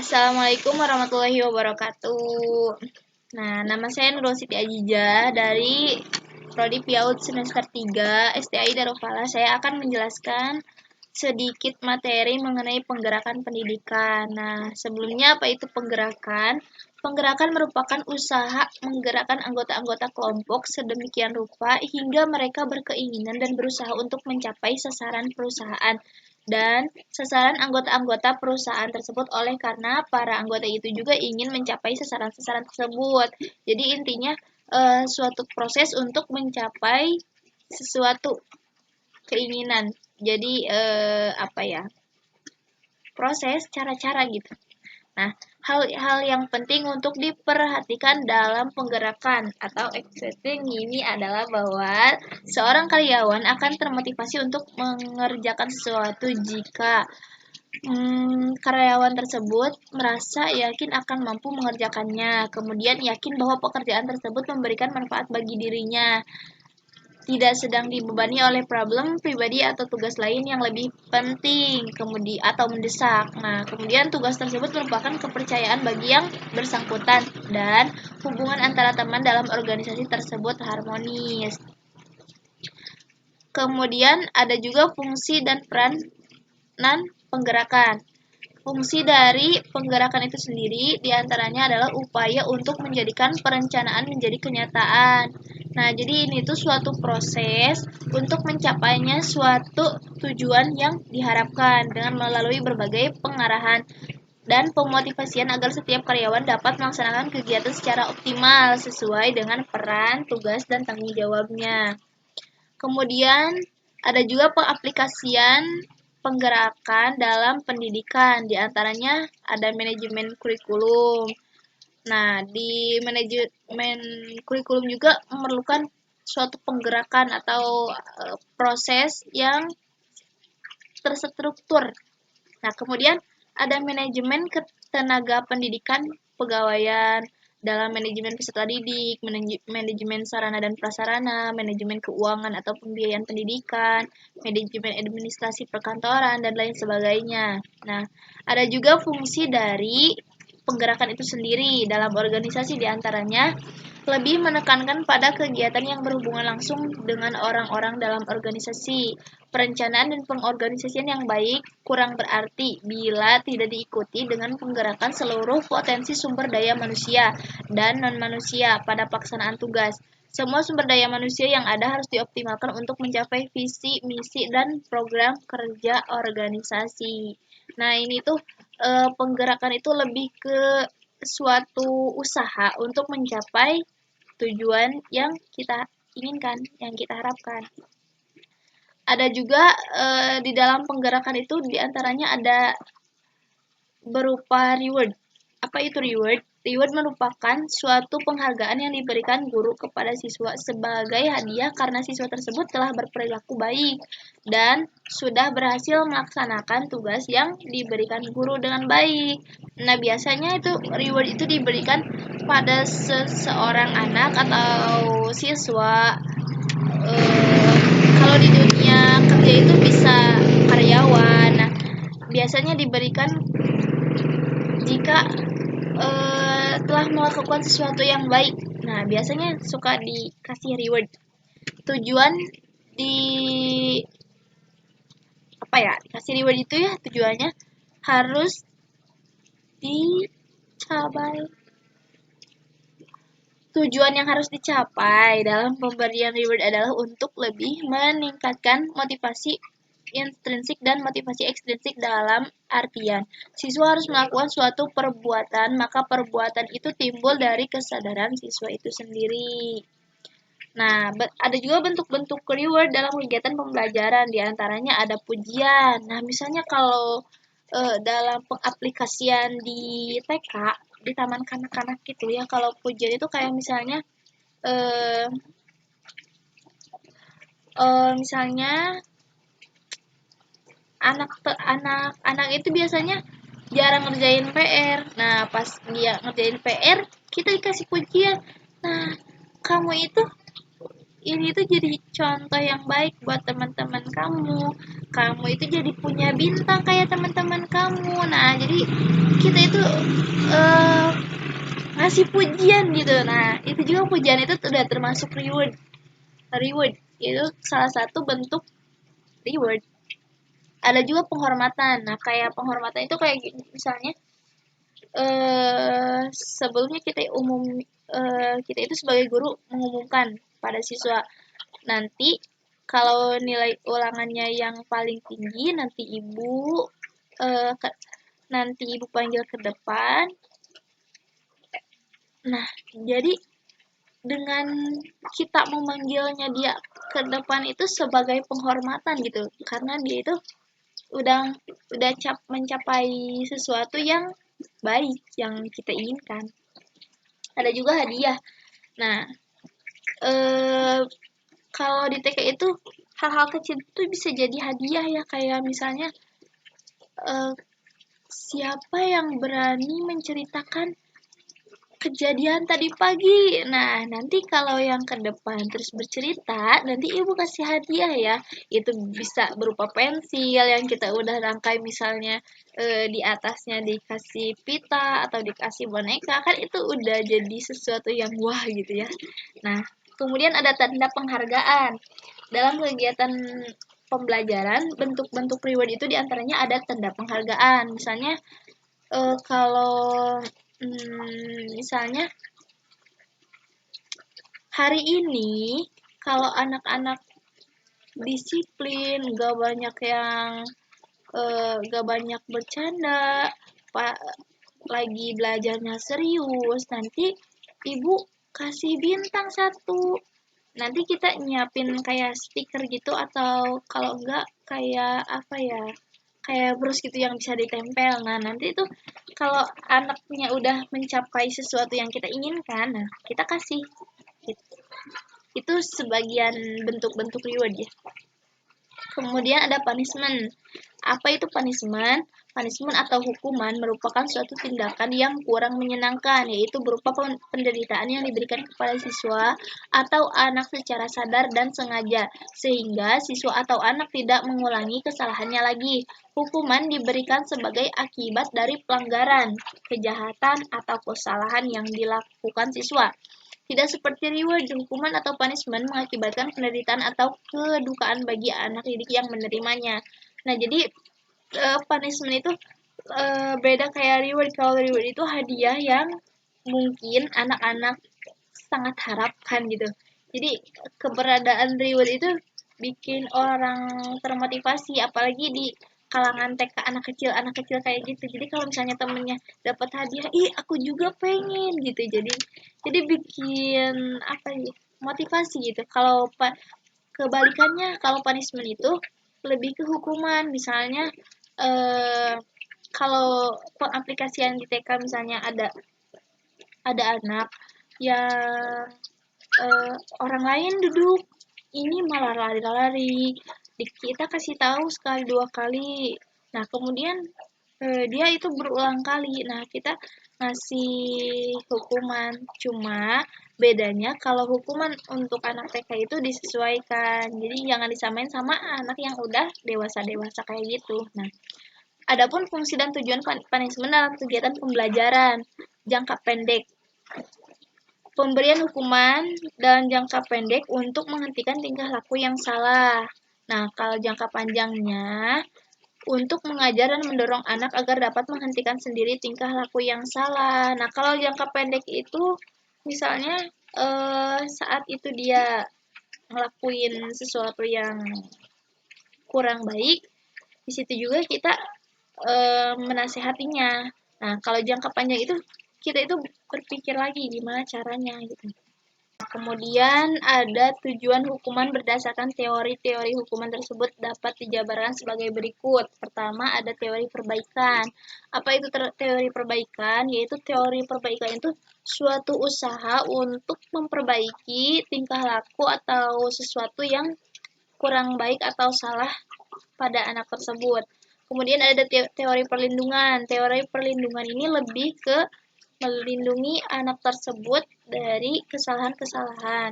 Assalamualaikum warahmatullahi wabarakatuh. Nah, nama saya Nurul Siti Ajijah dari Prodi PIAUD semester 3 STI Darufala. Saya akan menjelaskan sedikit materi mengenai penggerakan pendidikan. Nah, sebelumnya apa itu penggerakan? Penggerakan merupakan usaha menggerakkan anggota-anggota kelompok sedemikian rupa hingga mereka berkeinginan dan berusaha untuk mencapai sasaran perusahaan dan sasaran anggota-anggota perusahaan tersebut oleh karena para anggota itu juga ingin mencapai sasaran-sasaran tersebut. Jadi intinya suatu proses untuk mencapai sesuatu keinginan. Jadi apa ya? Proses cara-cara gitu. Nah, hal-hal yang penting untuk diperhatikan dalam penggerakan atau existing ini adalah bahwa seorang karyawan akan termotivasi untuk mengerjakan sesuatu jika karyawan tersebut merasa yakin akan mampu mengerjakannya, kemudian yakin bahwa pekerjaan tersebut memberikan manfaat bagi dirinya, tidak sedang dibebani oleh problem pribadi atau tugas lain yang lebih penting atau mendesak. Nah, kemudian tugas tersebut merupakan kepercayaan bagi yang bersangkutan dan hubungan antara teman dalam organisasi tersebut harmonis. Kemudian ada juga fungsi dan peranan penggerakan. Fungsi dari penggerakan itu sendiri diantaranya adalah upaya untuk menjadikan perencanaan menjadi kenyataan. Nah, jadi ini tuh suatu proses untuk mencapainya suatu tujuan yang diharapkan dengan melalui berbagai pengarahan dan pemotivasian agar setiap karyawan dapat melaksanakan kegiatan secara optimal sesuai dengan peran, tugas, dan tanggung jawabnya. Kemudian ada juga pengaplikasian penggerakan dalam pendidikan, di antaranya ada manajemen kurikulum. Nah, di manajemen kurikulum juga memerlukan suatu penggerakan atau proses yang terstruktur. Nah, kemudian ada manajemen ketenaga pendidikan pegawaian, dalam manajemen peserta didik, manajemen sarana dan prasarana, manajemen keuangan atau pembiayaan pendidikan, manajemen administrasi perkantoran, dan lain sebagainya. Nah, ada juga fungsi dari penggerakan itu sendiri dalam organisasi diantaranya lebih menekankan pada kegiatan yang berhubungan langsung dengan orang-orang dalam organisasi. Perencanaan dan pengorganisasian yang baik kurang berarti bila tidak diikuti dengan penggerakan seluruh potensi sumber daya manusia dan non-manusia pada pelaksanaan tugas. Semua sumber daya manusia yang ada harus dioptimalkan untuk mencapai visi, misi, dan program kerja organisasi. Nah, ini tuh penggerakan itu lebih ke suatu usaha untuk mencapai tujuan yang kita inginkan, yang kita harapkan. Ada juga di dalam penggerakan itu diantaranya ada berupa reward. Apa itu reward? Reward merupakan suatu penghargaan yang diberikan guru kepada siswa sebagai hadiah karena siswa tersebut telah berperilaku baik dan sudah berhasil melaksanakan tugas yang diberikan guru dengan baik. Nah, biasanya itu reward itu diberikan pada seseorang anak atau siswa. Kalau di dunia kerja itu bisa karyawan. Nah, biasanya diberikan jika telah melakukan sesuatu yang baik. Nah, biasanya suka dikasih reward. Tujuan di apa ya? Kasih reward itu ya tujuannya harus dicapai. Tujuan yang harus dicapai dalam pemberian reward adalah untuk lebih meningkatkan motivasi intrinsik dan motivasi ekstrinsik dalam artian siswa harus melakukan suatu perbuatan, maka perbuatan itu timbul dari kesadaran siswa itu sendiri. Nah, ada juga bentuk-bentuk reward dalam kegiatan pembelajaran, diantaranya ada pujian. Nah, misalnya kalau dalam pengaplikasian di TK, di taman kanak-kanak gitu ya, kalau pujian itu kayak misalnya misalnya anak itu biasanya jarang ngerjain PR. Nah, pas dia ngerjain PR, kita dikasih pujian. Nah, kamu itu ini tuh jadi contoh yang baik buat teman-teman kamu. Kamu itu jadi punya bintang kayak teman-teman kamu. Nah, jadi kita itu eh, ngasih pujian gitu. Nah, itu juga pujian itu udah termasuk reward. Reward itu salah satu bentuk reward. Ada juga penghormatan. Nah, kayak penghormatan itu kayak misalnya sebelumnya kita itu sebagai guru mengumumkan pada siswa nanti kalau nilai ulangannya yang paling tinggi eh, nanti ibu panggil ke depan. Nah, jadi dengan kita memanggilnya dia ke depan itu sebagai penghormatan gitu, karena dia itu udah mencapai sesuatu yang baik yang kita inginkan. Ada juga hadiah. Nah, eh, kalau di TK itu hal-hal kecil itu bisa jadi hadiah ya, kayak misalnya eh, siapa yang berani menceritakan kejadian tadi pagi. Nah, nanti kalau yang ke depan terus bercerita, nanti ibu kasih hadiah ya. Itu bisa berupa pensil yang kita udah rangkai, misalnya di atasnya dikasih pita atau dikasih boneka, kan itu udah jadi sesuatu yang wah gitu ya. Nah, kemudian ada tanda penghargaan. Dalam kegiatan pembelajaran, bentuk-bentuk reward itu diantaranya ada tanda penghargaan. Misalnya kalau misalnya hari ini kalau anak-anak disiplin, gak banyak bercanda, lagi belajarnya serius, nanti ibu kasih bintang satu. Nanti kita nyiapin kayak stiker gitu, atau kalau enggak kayak apa ya, kayak bros gitu yang bisa ditempel. Nah, nanti itu kalau anaknya udah mencapai sesuatu yang kita inginkan, nah kita kasih. Itu sebagian bentuk-bentuk reward ya. Kemudian ada punishment. Apa itu punishment? Punishment atau hukuman merupakan suatu tindakan yang kurang menyenangkan, yaitu berupa penderitaan yang diberikan kepada siswa atau anak secara sadar dan sengaja, sehingga siswa atau anak tidak mengulangi kesalahannya lagi. Hukuman diberikan sebagai akibat dari pelanggaran, kejahatan, atau kesalahan yang dilakukan siswa. Tidak seperti reward, hukuman atau punishment mengakibatkan penderitaan atau kedukaan bagi anak didik yang menerimanya. Nah, jadi punishment itu beda kayak reward. Kalau reward itu hadiah yang mungkin anak-anak sangat harapkan gitu. Jadi keberadaan reward itu bikin orang termotivasi, apalagi di kalangan TK, anak kecil kayak gitu. Jadi kalau misalnya temennya dapat hadiah, ih aku juga pengen gitu. Jadi bikin apa ya, motivasi gitu. Kalau kebalikannya, kalau punishment itu lebih ke hukuman. Misalnya kalau pengaplikasian di TK, misalnya ada anak yang orang lain duduk, ini malah lari-lari. Kita kasih tahu sekali dua kali. Nah, kemudian dia itu berulang kali. Nah, kita ngasih hukuman. Cuma bedanya kalau hukuman untuk anak TK itu disesuaikan. Jadi jangan disamain sama anak yang udah dewasa-dewasa kayak gitu. Nah, adapun fungsi dan tujuan punishment dalam kegiatan pembelajaran jangka pendek. Pemberian hukuman dalam jangka pendek untuk menghentikan tingkah laku yang salah. Nah, kalau jangka panjangnya untuk mengajar dan mendorong anak agar dapat menghentikan sendiri tingkah laku yang salah. Nah, kalau jangka pendek itu misalnya saat itu dia ngelakuin sesuatu yang kurang baik, di situ juga kita menasehatinya. Nah, kalau jangka panjang itu kita itu berpikir lagi gimana caranya gitu. Kemudian ada tujuan hukuman berdasarkan teori-teori hukuman tersebut dapat dijabarkan sebagai berikut. Pertama, ada teori perbaikan. Apa itu teori perbaikan? Yaitu teori perbaikan itu suatu usaha untuk memperbaiki tingkah laku atau sesuatu yang kurang baik atau salah pada anak tersebut. Kemudian ada teori perlindungan. Teori perlindungan ini lebih ke melindungi anak tersebut dari kesalahan-kesalahan.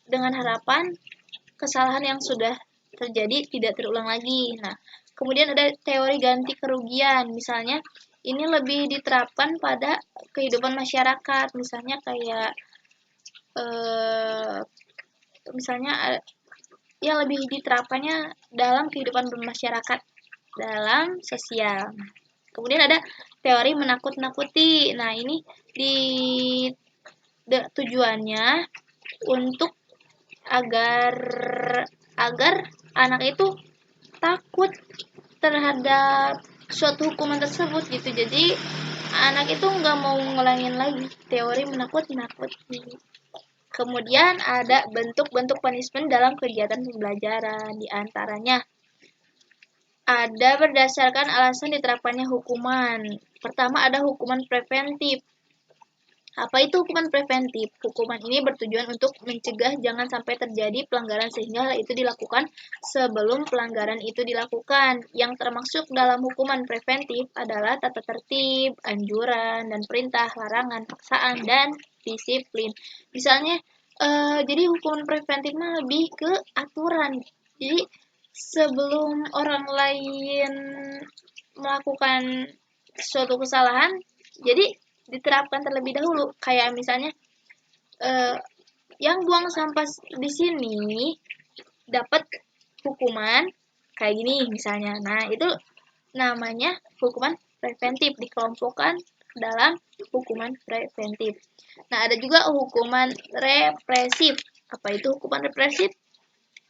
dengan harapan kesalahan yang sudah terjadi tidak terulang lagi. Nah, kemudian ada teori ganti kerugian. Misalnya, ini lebih diterapkan pada kehidupan masyarakat. Misalnya kayak misalnya ya lebih diterapkannya dalam kehidupan bermasyarakat, dalam sosial. Kemudian ada teori menakut-nakuti. Nah, ini tujuannya untuk agar anak itu takut terhadap suatu hukuman tersebut gitu. Jadi anak itu nggak mau ngulangin lagi teori menakut-nakuti. Kemudian ada bentuk-bentuk punishment dalam kegiatan pembelajaran. Di antaranya ada berdasarkan alasan diterapkannya hukuman. Pertama ada hukuman preventif. Apa itu hukuman preventif? Hukuman ini bertujuan untuk mencegah jangan sampai terjadi pelanggaran sehingga hal itu dilakukan sebelum pelanggaran itu dilakukan. Yang termasuk dalam hukuman preventif adalah tata tertib, anjuran, dan perintah, larangan, paksaan, dan disiplin. Misalnya, jadi hukuman preventif lebih ke aturan. Jadi sebelum orang lain melakukan suatu kesalahan, jadi diterapkan terlebih dahulu. Kayak misalnya yang buang sampah di sini dapat hukuman kayak gini misalnya. Nah, itu namanya hukuman preventif, dikelompokkan dalam hukuman preventif. Nah, ada juga hukuman represif. Apa itu hukuman represif?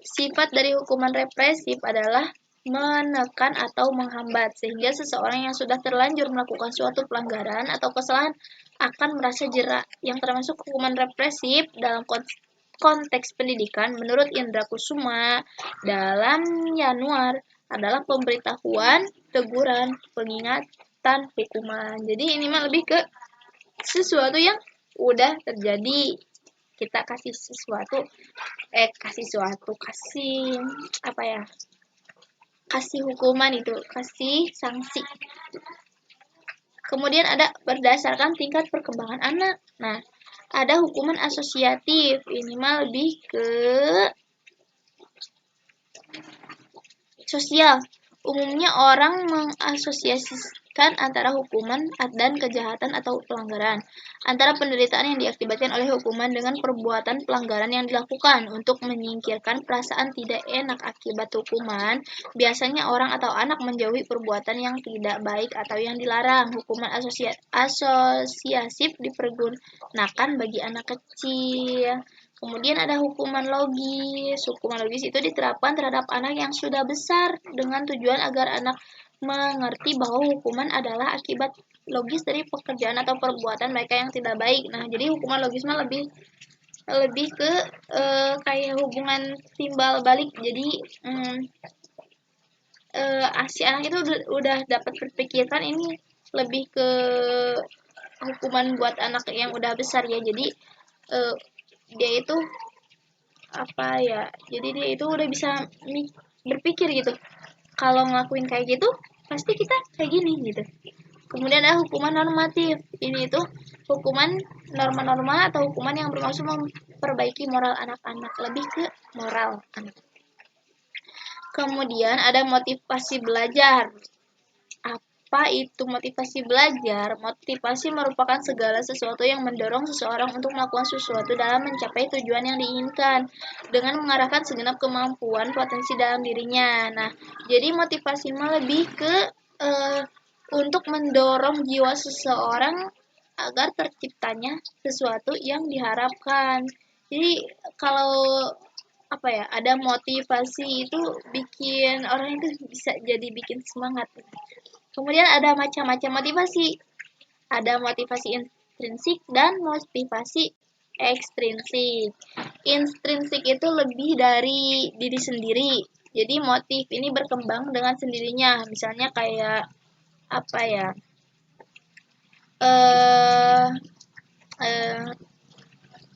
Sifat dari hukuman represif adalah menekan atau menghambat, sehingga seseorang yang sudah terlanjur melakukan suatu pelanggaran atau kesalahan akan merasa jera. Yang termasuk hukuman represif dalam konteks pendidikan, menurut Indra Kusuma, dalam Januar adalah pemberitahuan, teguran, pengingatan, hukuman. Jadi ini mah lebih ke sesuatu yang udah terjadi. Kita kasih apa ya, kasih hukuman itu, kasih sanksi. Kemudian ada berdasarkan tingkat perkembangan anak. Nah, ada hukuman asosiatif. Ini mah lebih ke sosial. Umumnya orang mengasosiasikan antara hukuman dan kejahatan atau pelanggaran, antara penderitaan yang diakibatkan oleh hukuman dengan perbuatan pelanggaran yang dilakukan. Untuk menyingkirkan perasaan tidak enak akibat hukuman, biasanya orang atau anak menjauhi perbuatan yang tidak baik atau yang dilarang. Hukuman asosiasif dipergunakan bagi anak kecil. Kemudian ada hukuman logis. Hukuman logis itu diterapkan terhadap anak yang sudah besar dengan tujuan agar anak mengerti bahwa hukuman adalah akibat logis dari pekerjaan atau perbuatan mereka yang tidak baik. Nah, jadi hukuman logis mah lebih ke kayak hubungan timbal balik. Jadi si anak itu udah dapat berpikiran ini lebih ke hukuman buat anak yang udah besar ya. Jadi dia itu apa ya, jadi dia itu udah bisa berpikir gitu, kalau ngelakuin kayak gitu pasti kita kayak gini gitu. Kemudian ada hukuman normatif. Ini itu hukuman norma-norma atau hukuman yang bermaksud memperbaiki moral anak-anak, lebih ke moral anak. Kemudian ada motivasi belajar. Apa itu motivasi belajar? Motivasi merupakan segala sesuatu yang mendorong seseorang untuk melakukan sesuatu dalam mencapai tujuan yang diinginkan dengan mengarahkan segenap kemampuan potensi dalam dirinya. Nah, jadi motivasi lebih ke untuk mendorong jiwa seseorang agar terciptanya sesuatu yang diharapkan. Jadi kalau apa ya, ada motivasi itu bikin orang itu bisa jadi bikin semangat. Kemudian ada macam-macam motivasi. Ada motivasi intrinsik dan motivasi ekstrinsik. Intrinsik itu lebih dari diri sendiri. Jadi motif ini berkembang dengan sendirinya. Misalnya kayak apa ya?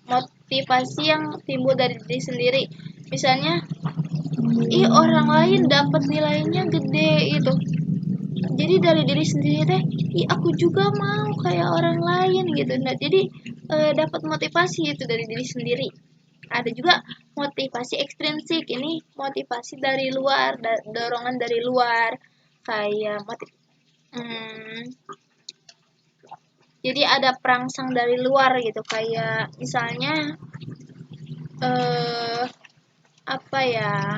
Motivasi yang timbul dari diri sendiri. Misalnya, orang lain dapat nilainya gede itu. Jadi dari diri sendiri teh, aku juga mau kayak orang lain gitu. Nah, jadi dapat motivasi itu dari diri sendiri. Ada juga motivasi ekstrinsik, ini motivasi dari luar, dorongan dari luar, kayak jadi ada perangsang dari luar gitu, kayak misalnya eh apa ya,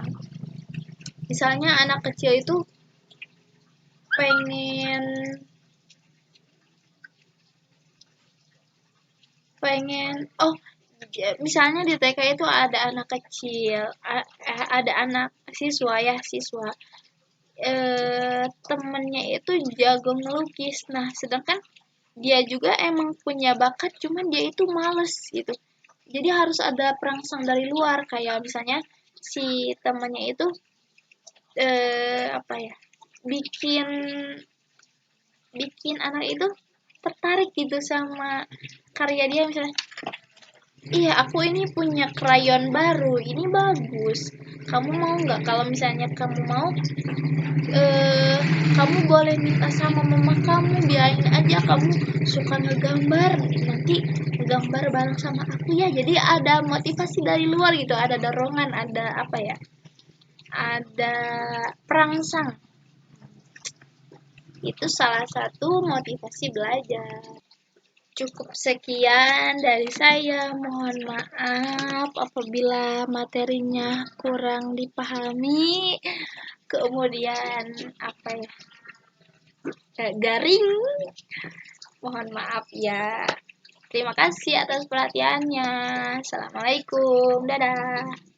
misalnya anak kecil itu pengen pengen oh misalnya di TK itu ada anak kecil, ada anak siswa temennya itu jago ngelukis. Nah, sedangkan dia juga emang punya bakat, cuman dia itu males gitu. Jadi harus ada perangsang dari luar, kayak misalnya si temennya itu apa ya, bikin bikin anak itu tertarik gitu sama karya dia, misalnya, iya, aku ini punya krayon baru, ini bagus. Kamu mau nggak? Kalau misalnya kamu mau, kamu boleh minta sama mama kamu, biarin aja kamu suka ngegambar, nanti ngegambar bareng sama aku ya. Jadi ada motivasi dari luar gitu, ada dorongan, ada apa ya, ada perangsang. Itu salah satu motivasi belajar. Cukup sekian dari saya. Mohon maaf apabila materinya kurang dipahami. Kemudian apa ya? Garing. Mohon maaf ya. Terima kasih atas perhatiannya. Assalamualaikum. Dadah.